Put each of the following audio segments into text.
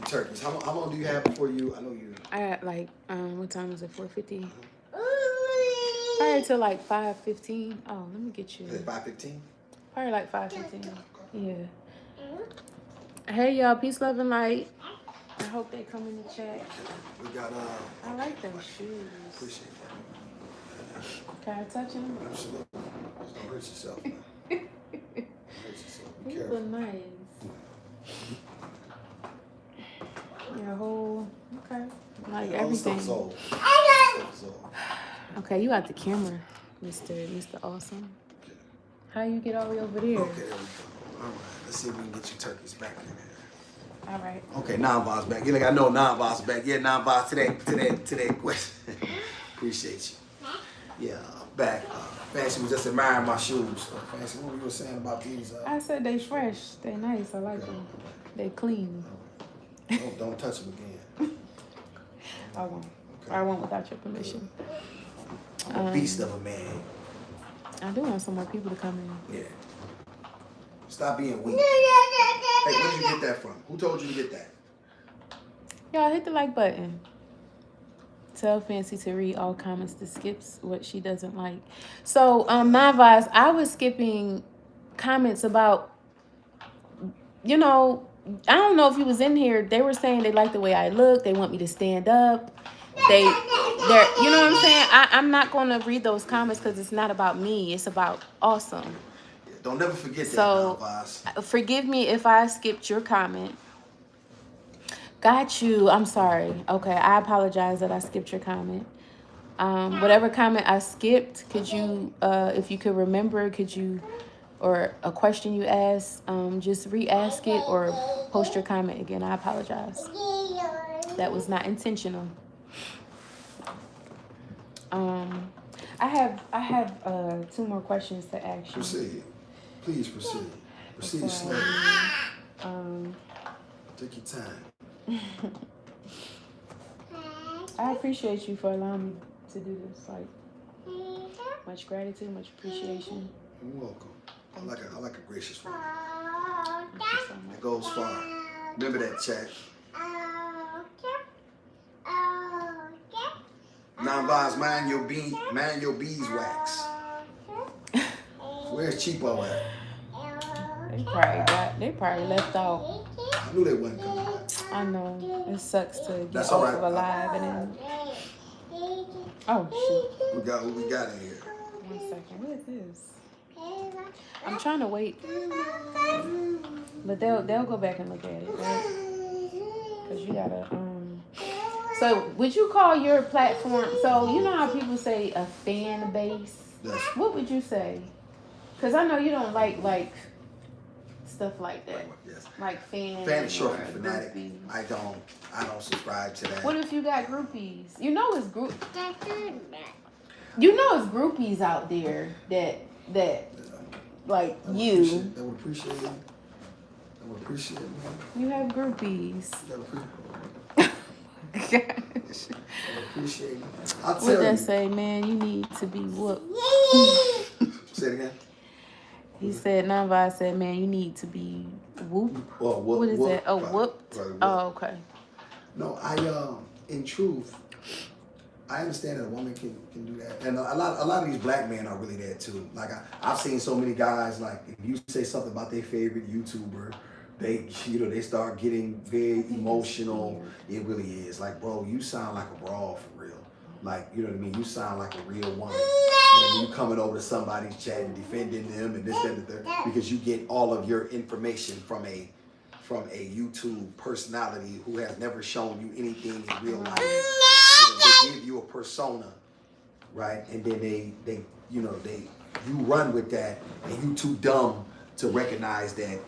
turkeys. How long do you have before you? I know you. I had like what time is it? 4:50. Probably until like 5:15. Oh, let me get you. Is it 5:15? Probably like 5:15. Yeah. Hey y'all, peace, love, and light. I hope they come in the chat. We got I like those shoes. Appreciate that. Can I touch them? Absolutely. Just don't hurt yourself. Man. Don't hurt yourself. Be These careful. look nice. Your whole okay, like everything. Stuff's old. Okay, you got the camera, Mr. Awesome. Okay. How you get all the way over there? Okay, there we go. All right, let's see if we can get you turkeys back in here. All right. Okay, non-boss back. You like I know non-boss back. Yeah, non-boss to that question. Appreciate you. Yeah, back. Fancy was just admiring my shoes. Fancy, what were you saying about these? I said they fresh. They nice. I like them. They clean. Don't touch them again. I won't. Okay. I won't without your permission. I'm a beast of a man. I do want some more people to come in. Yeah. Stop being weak. Hey, where did you get that from? Who told you to get that? Y'all hit the like button. Tell Fancy to read all comments to skip what she doesn't like. So, my advice, I was skipping comments about, you know, I don't know if he was in here. They were saying they like the way I look. They want me to stand up. They're, you know what I'm saying? I'm not going to read those comments because it's not about me. It's about Awesome. Yeah, don't never forget that. So, forgive me if I skipped your comment. Got you. I'm sorry. Okay, I apologize that I skipped your comment. Whatever comment I skipped, could you, if you could remember, could you, or a question you asked, just re-ask it or post your comment again. I apologize. That was not intentional. I have 2 more questions to ask you. Proceed. Please proceed. Proceed slowly. Take your time. I appreciate you for allowing me to do this. Like, much gratitude, much appreciation. You're welcome. I like a gracious one. Thank you so much. It goes far. Remember that, chat. Non-vibes, mind your beeswax. Where's Cheapo at? They probably left out. I knew they wasn't coming back. I know. It sucks to get That's all off right. of a live and then. Oh shoot. We got what we got in here. 1 second. What is this? I'm trying to wait. But they'll go back and look at it, right? Because you gotta So would you call your platform, so you know how people say a fan base? Yes. What would you say? Because I know you don't like stuff like that. Yes. Like fan is short for or fanatic. groupies. I don't subscribe to that. What if you got groupies? You know it's You know it's groupies out there that like you. That would appreciate it. I would appreciate it, man. You have groupies. That would Gosh. I would appreciate it. I'll tell What you. that say, man? You need to be whooped. Say it again. He said, Nava said, man, you need to be whooped. Well, whoop, What is whoop, that? Oh, whooped? Right, whoop. Oh, okay. No, in truth, I understand that a woman can do that, and a lot of these black men are really that too. Like I've seen so many guys, like if you say something about their favorite YouTuber, they start getting very emotional. It really is like, bro, you sound like a broad for real. Like, you know what I mean? You sound like a real woman. And you coming over to somebody's chat and defending them and this, that, and the third, because you get all of your information from a YouTube personality who has never shown you anything in real life. They give you a persona, right? And then you run with that, and you too dumb to recognize that,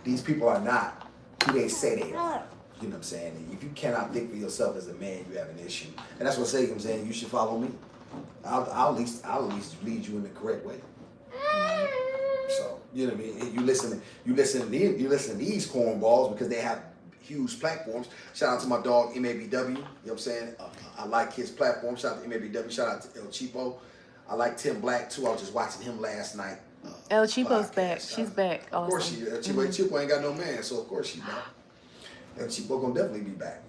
these people are not who they say they are. You know what I'm saying? And if you cannot think for yourself as a man, you have an issue. And that's what I'm saying. You should follow me. I'll at least lead you in the correct way. So, you know what I mean? You listen to these cornballs because they have huge platforms. Shout out to my dog MABW. You know what I'm saying? I like his platform. Shout out to MABW. Shout out to El Cheapo. I like Tim Black too. I was just watching him last night. El Cheapo's back. She's back. Of course she. El Cheapo ain't got no man, so of course she's back. El Cheapo gonna definitely be back.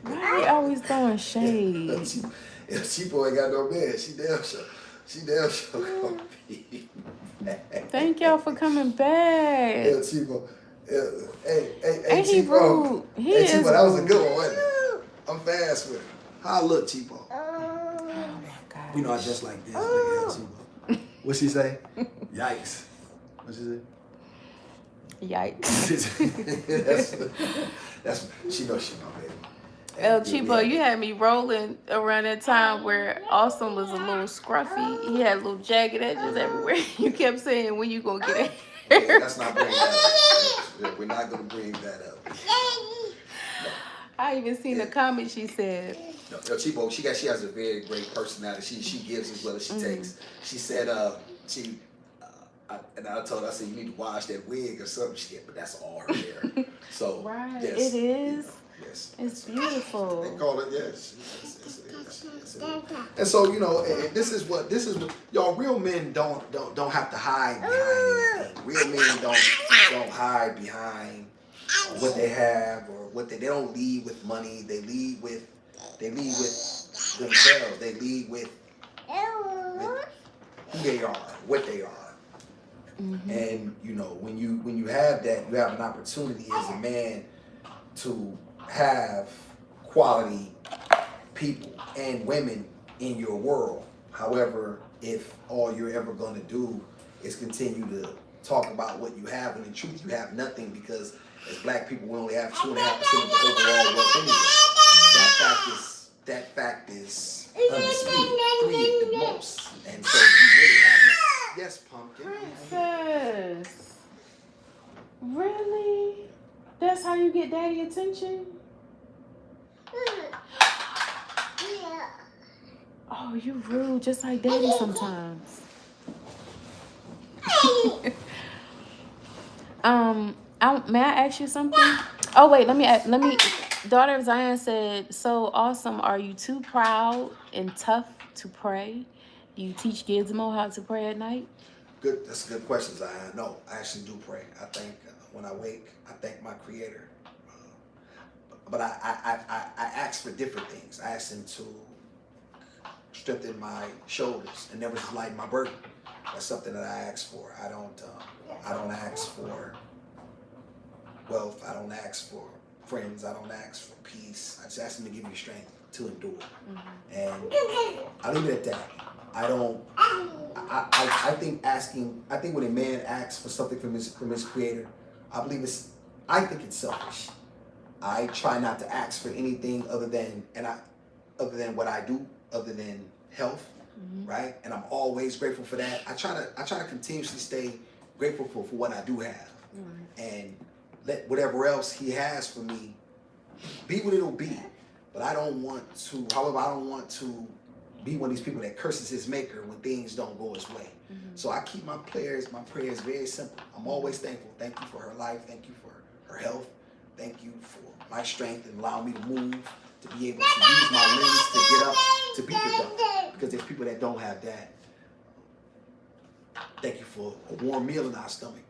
Why they always throwing shade? El Cheapo ain't got no man. She damn sure gonna be back. Thank y'all for coming back. El Cheapo. Hey, Ain't he Cheapo. rude? He Hey, is Cheapo, that was a rude. good one, wasn't it? I'm fast with it. How I look, Cheapo? Oh my God. You know, I just like this. Nigga, Cheapo. What she say? Yikes. What she say? Yikes. that's she knows she my baby. El Cheapo, you had me rolling around that time where Austin was a little scruffy. He had little jagged edges everywhere. You kept saying, when you gonna get it? Okay, let's not bring that up. We're not gonna bring that up. I even seen a comment she said. No, Cheapo, she has a very great personality. She gives as well as she takes. She said, and I told her, I said, you need to wash that wig or something. She said, but that's all her hair. So Right, yes, it is. You know, yes, It's beautiful. They call it yes. And so, you know, and this is what y'all. Real men don't have to hide behind anything. Real men don't hide behind what they have or what they don't lead with money. They lead with themselves. They lead with who they are, what they are. Mm-hmm. And you know, when you have that, you have an opportunity as a man to have quality people and women in your world. However, if all you're ever going to do is continue to talk about what you have, when in truth you have nothing, because as black people we only have 2.5% of the overall wealth anyway. That fact is undisputed, 3 at the most. And so you really have yes, pumpkin. Princess. Really? That's how you get daddy attention? Oh, you rude, just like daddy sometimes. May I ask you something? Oh wait, let me. Daughter of Zion said, "So awesome. Are you too proud and tough to pray? You teach Gizmo how to pray at night?" Good. That's a good question, Zion. No, I actually do pray. I think when I wake, I thank my Creator. But I ask for different things. I ask Him to strengthen my shoulders and never just lighten my burden. That's something that I ask for. I don't ask for wealth. I don't ask for friends. I don't ask for peace. I just ask Him to give me strength to endure. Mm-hmm. And I leave it at that. I think when a man asks for something from his Creator, I think it's selfish. I try not to ask for anything other than what I do, other than health, mm-hmm. right? And I'm always grateful for that. I try to continuously stay grateful for what I do have, mm-hmm. and let whatever else He has for me be what it'll be. But I don't want to be one of these people that curses his maker when things don't go his way. Mm-hmm. So I keep my prayers very simple. I'm always thankful. Thank you for her life. Thank you for her health. Thank you for my strength and allowing me to move, to be able to use my limbs to get up, to be productive. Because there's people that don't have that. Thank you for a warm meal in our stomach,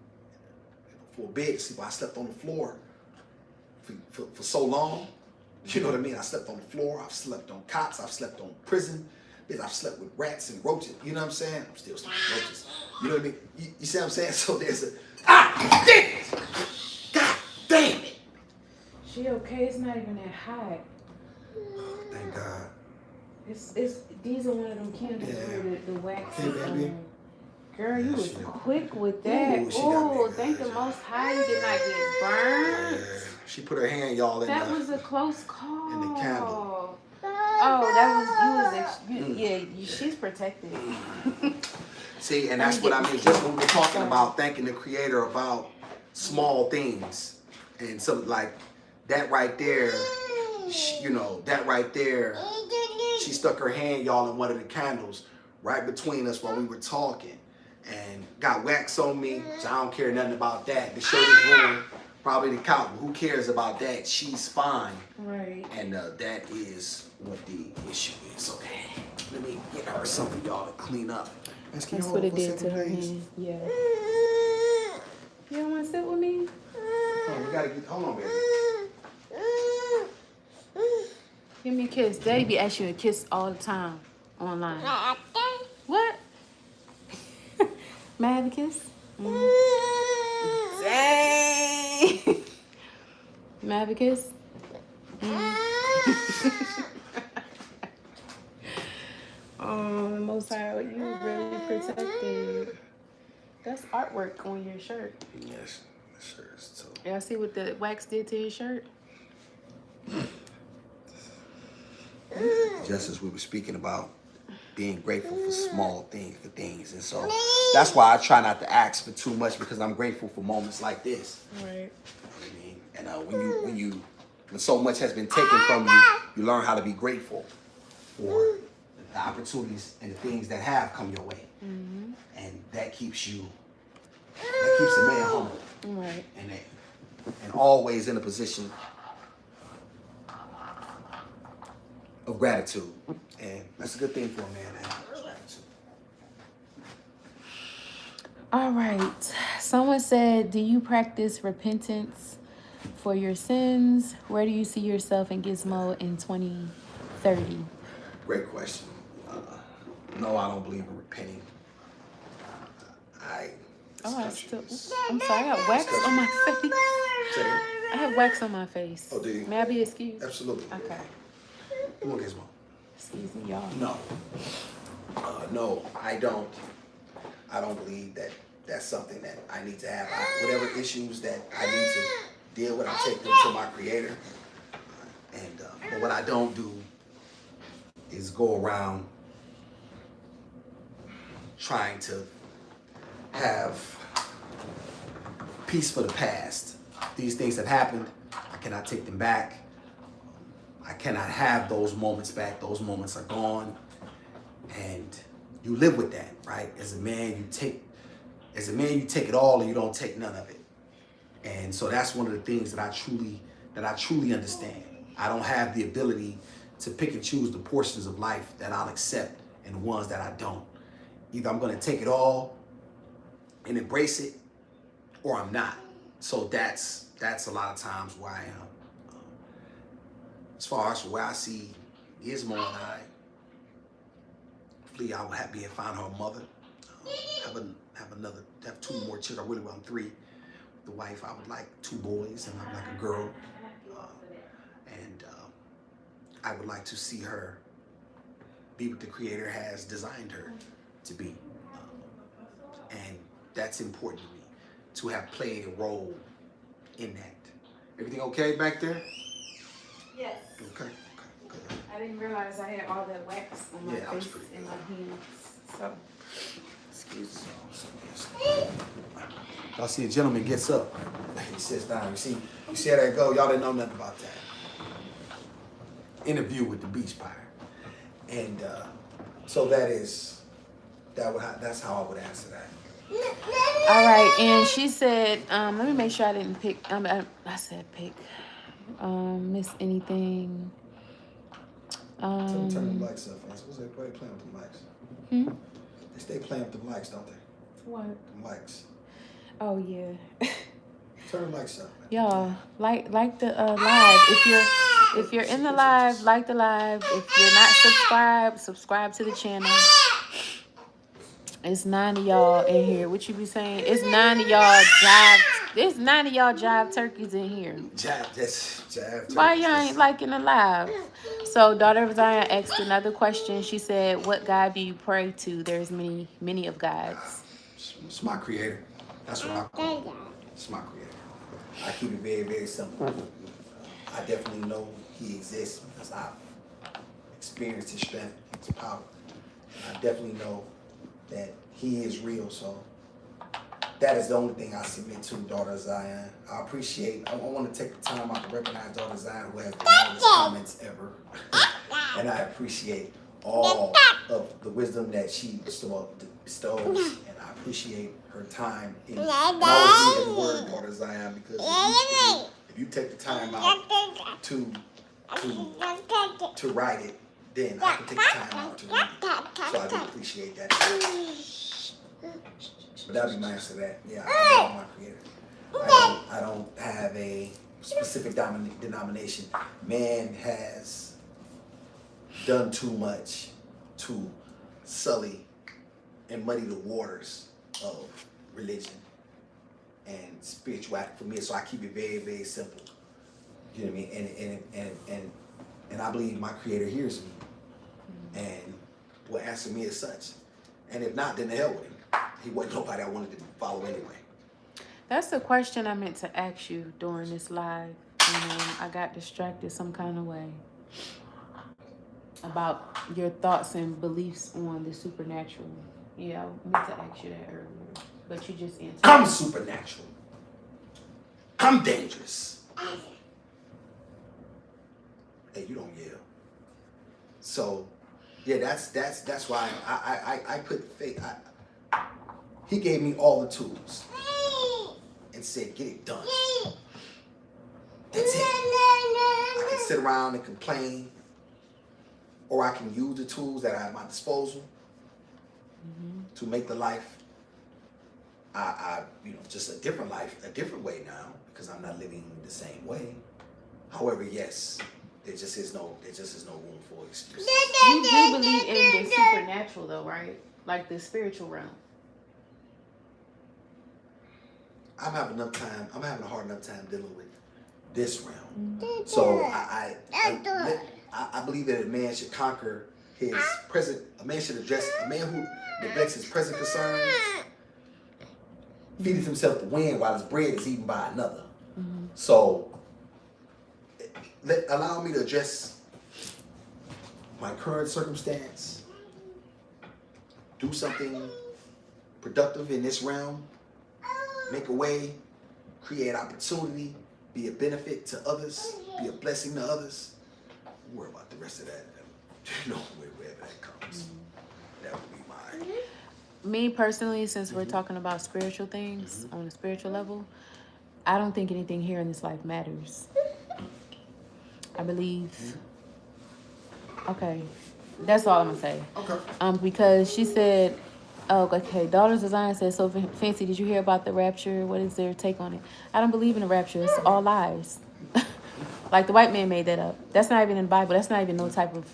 for a bed to sleep. I slept on the floor for so long. You know what I mean? I slept on the floor. I've slept on cots. I've slept on prison. I've slept with rats and roaches. You know what I'm saying? I'm still sleeping with roaches. You know what I mean? You see what I'm saying? So there's damn it! God damn it! She okay? It's not even that hot. Thank God. It's these are one of them candles with the wax. Hey, girl, you was quick with that. Ooh, thank the Most High you did not get burned. Yeah. She put her hand, y'all, in that was a close call. In the candle. Oh, that was she's protected. See, and that's what I mean. Just when we're talking about thanking the Creator about small things, and something like that right there, she stuck her hand, y'all, in one of the candles right between us while we were talking, and got wax on me. So I don't care nothing about that. The shirt is ruined. Probably the couch. Who cares about that? She's fine. Right. And that is what the issue is. Okay. Let me get her something, y'all, to clean up. That's what it did to her hand. Yeah. You don't want to sit with me? Oh, You gotta get. Hold on, baby. Give me a kiss. Daddy be asking you to kiss all the time online. What? May I have a kiss? Dang. May I have a kiss? Oh, Most High, you really protected. That's artwork on your shirt. Yes, the shirt is too. Y'all see what the wax did to his shirt? Just as we were speaking about being grateful for small things, and so that's why I try not to ask for too much because I'm grateful for moments like this. Right. You know what I mean? And when so much has been taken from you, you learn how to be grateful for the opportunities and the things that have come your way, and that keeps a man humble, Right. and always in a position of gratitude, and that's a good thing for a man to have gratitude. All right. Someone said, do you practice repentance for your sins? Where do you see yourself in Gizmo in 2030? Great question. No, I don't believe in repenting. I'm sorry, I got wax on my face. I have wax on my face. Oh, do you? May I be excused? Absolutely. Okay. Come on, Gizmo. Excuse me, y'all. No, I don't. I don't believe that that's something that I need to have. Whatever issues that I need to deal with, I take them to my Creator. But what I don't do is go around trying to have peace for the past. These things have happened. I cannot take them back. I cannot have those moments back. Those moments are gone. And you live with that, right? As a man, you take it all and you don't take none of it. And so that's one of the things that I truly understand. I don't have the ability to pick and choose the portions of life that I'll accept and the ones that I don't. Either I'm going to take it all and embrace it, or I'm not. So that's a lot of times where I am. As far as where I see Gizmo and I, hopefully I will find her mother. Have two more children. I really want 3. The wife, I would like 2 boys, and I'd like a girl. And I would like to see her be what the Creator has designed her to be. And that's important to me, to have played a role in that. Everything okay back there? Yes. Okay. I didn't realize I had all that wax on my face and my hands. So, excuse me. Y'all see a gentleman gets up, he sits down. You see how that go? Y'all didn't know nothing about that. Interview with the Beastpire, and so that's how I would answer that. All right, and she said, let me make sure I didn't pick. I said pick. Miss anything. Turn the mics up, fans. What's that playing with the mics? They stay playing with the mics, don't they? What? The mics. Oh yeah. Turn the mics up, man. Y'all, like the live. If you're in the live, like the live. If you're not subscribe to the channel. It's 9 of y'all in here. What you be saying? It's 9 of y'all There's 9 of y'all jive turkeys in here. Jive turkeys. Why y'all ain't liking the live? So daughter of Zion asked another question. She said, "What God do you pray to?" There's many of gods. It's my Creator. That's what I call it. It's my Creator. I keep it very, very simple. I definitely know He exists because I've experienced His strength, His power. And I definitely know that He is real. So that is the only thing I submit to daughter Zion. I want to take the time out to recognize daughter Zion, who has the longest comments ever. And I appreciate all of the wisdom that she bestows. And I appreciate her time. And I always read the word, daughter Zion, because if you take the time out to write it, then I can take the time out to read it. So I do appreciate that. But that'd be my answer to that. Yeah, I love my Creator. I don't have a specific denomination. Man has done too much to sully and muddy the waters of religion and spirituality for me. So I keep it very, very simple. You know what I mean? And I believe my Creator hears me and will answer me as such. And if not, then the hell with him. He wasn't nobody I wanted to follow anyway. That's the question I meant to ask you during this live, and I got distracted some kind of way about your thoughts and beliefs on the supernatural. Yeah, I meant to ask you that earlier, but you just answered. I'm supernatural. I'm dangerous. Hey, you don't yell. So, yeah, that's why I put faith. He gave me all the tools and said, get it done. That's it. I can sit around and complain, or I can use the tools that are at my disposal to make the life, just a different life, a different way now, because I'm not living the same way. However, yes, there just is no room for excuses. You do believe in the supernatural, though, right? Like the spiritual realm. I'm having a hard enough time dealing with this realm. So I believe that a man should conquer his present. A man who neglects his present concerns feedeth himself the wind while his bread is eaten by another. So allow me to address my current circumstance, do something productive in this realm, make a way, create opportunity, be a benefit to others, be a blessing to others. Don't worry about the rest of that. Wherever that comes, that would be mine. Me personally, since we're talking about spiritual things on a spiritual level, I don't think anything here in this life matters. I believe. Okay, that's all I'm gonna say. Okay. Because she said, "Oh, okay." Daughters of Zion said, "So Fancy, did you hear about the rapture? What is their take on it?" I don't believe in the rapture. It's all lies. Like the white man made that up. That's not even in the Bible. That's not even no type of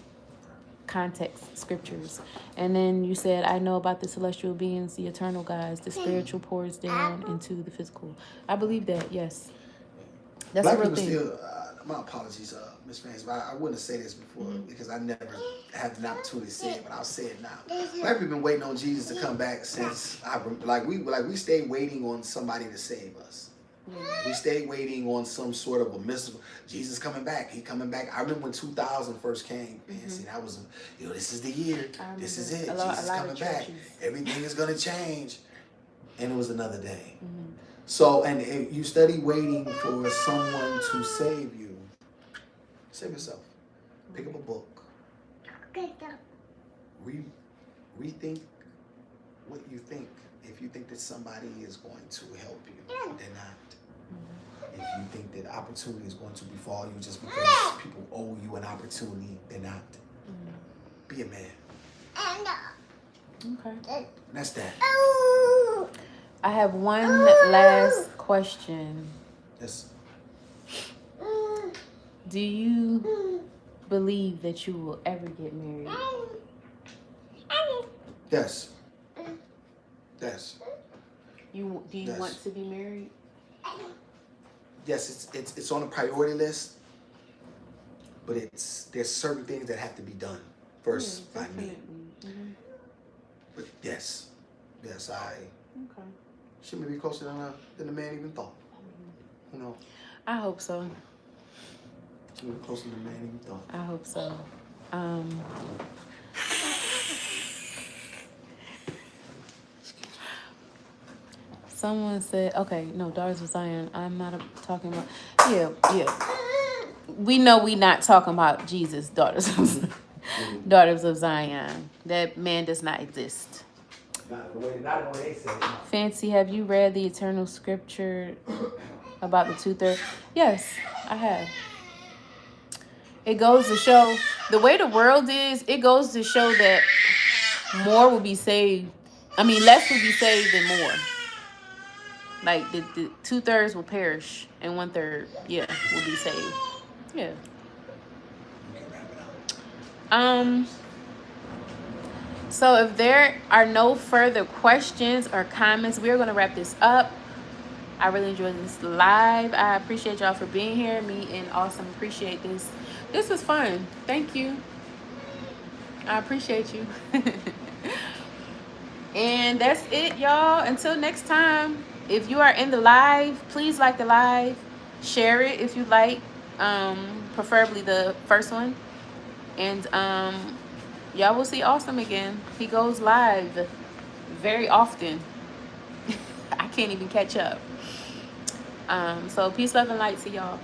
context scriptures. And then you said, "I know about the celestial beings, the eternal guys, the spiritual pours down into the physical." I believe that. Yes, that's Black a real people thing. still. My apologies, Ms. Francis, but I wouldn't say this before because I never had an opportunity to say it, but I'll say it now. Black people been waiting on Jesus to come back since we stayed waiting on somebody to save us. We stayed waiting on some sort of a mystical Jesus coming back. He coming back. I remember when 2000 first came, man. See, that was this is the year. This is it. Jesus coming back. Everything is gonna change, and it was another day. So, and if you study waiting for someone to save you, save yourself. Pick up a book. Rethink what you think. If you think that somebody is going to help you, they're not. If you think that opportunity is going to befall you just because people owe you an opportunity, they're not. Be a man. Okay. That's that. I have one last question. Yes. Do you believe that you will ever get married? Yes. Yes. Do you Yes. want to be married? Yes, it's on a priority list, but there's certain things that have to be done first by me. But yes, I Okay. she may be closer than the man even thought. You know, I hope so. she may be closer than the man even thought. I hope so. Someone said, okay, no, Daughters of Zion. I'm not talking about. Yeah. We know we not talking about Jesus, Daughters of Daughters of Zion. That man does not exist. Not the way they say it. Fancy, have you read the eternal scripture about the 2/3? Yes, I have. It goes to show the way the world is. It goes to show that more will be saved. I mean, less will be saved than more. Like the 2/3 will perish and 1/3, yeah, will be saved. Yeah. We can wrap it up. So if there are no further questions or comments, we're gonna wrap this up. I really enjoyed this live. I appreciate y'all for being here. Me and Awesome appreciate this. This was fun. Thank you. I appreciate you. And that's it, y'all. Until next time. If you are in the live, please like the live. Share it if you like. Preferably the first one. And y'all will see Awesome again. He goes live very often. I can't even catch up. So peace, love, and light to y'all.